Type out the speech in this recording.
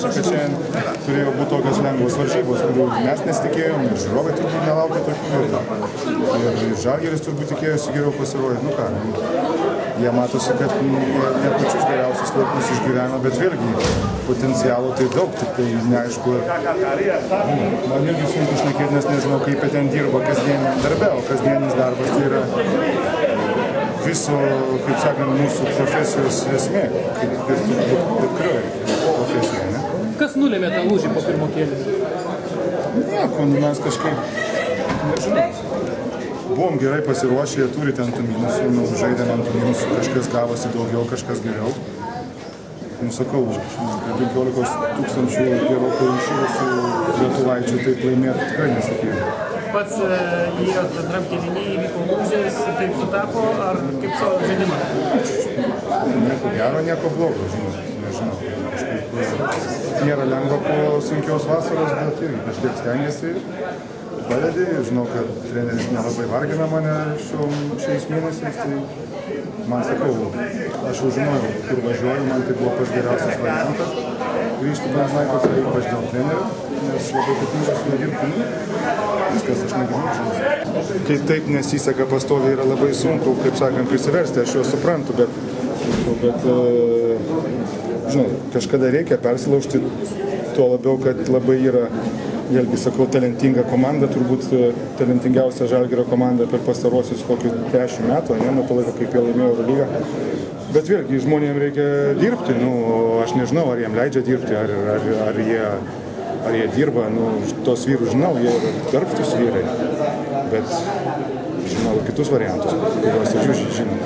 nereiškia, kad šiandien turėjo būti tokios lengvos varžybos, kurių mes nesitikėjom, ir žiūrovai turbūt nelaukė tokių, ir Žalgiris turbūt tikėjosi geriau pasirodyti. Nu ką, jie matosi, kad ne pačius geriausius laikus išgyveno, bet vėlgi potencialo tai daug, tik tai neaišku. Man irgi sunku šnekėti, nes nežinau, kaip jie ten dirba kasdieniam darbe, o kasdienis darbas tai yra viso, kaip sakant, mūsų profesijos esmė, kaip bet kurioj profesijoj, ne? Kas nulėmė tą lūžį po pirmo kėlinio? Nieko, mes kažkaip, nežinau, buvom gerai pasiruošę, jie turi ten tų minusų, žaidėm ant tų minusų, kažkas gavosi daugiau, kažkas geriau. Nusakau, 15 tūkstančių gerokai išėjusių lietuvaičių taip laimėtų tikrai nesakėjau. Pats įėjot bendram kėlinyje, įvyko lūžis, taip sutapo, ar kaip savo žaidimą? Nieko gero, nieko blogo, nežinau. Kažkaip nėra lengva po sunkios vasaros, bet irgi kažkiek stengiasi, padedi. Žinau, kad treneris nelabai vargina mane šiais mėnesiais, tai man sakau, aš jau žinojau, kur važiuoju, man tai buvo pats geriausias variantas. Grįžti Benznaikose, ypač dėl trenerio, nes labai patinka su juo dirbti. Viskas, aš negaliu žinoti. Kai taip nesiseka pastoviai, yra labai sunku, kaip sakant, prisiversti, aš jo suprantu, bet žinau, kažkada reikia persilaužti, tuo labiau, kad labai yra, vėlgi sakau, talentinga komanda, turbūt talentingiausia Žalgirio komanda per pastarosius kokius 10 metų, ne, nuo to laiko, kaip jie laimėjo Eurolygą. Bet vėlgi, žmonėms reikia dirbti, aš nežinau, ar jiem leidžia dirbti, ar jie dirba, tos vyrus žinau, jie yra darbštūs vyrai, bet žinau kitus variantus, kuriuos aš žinau.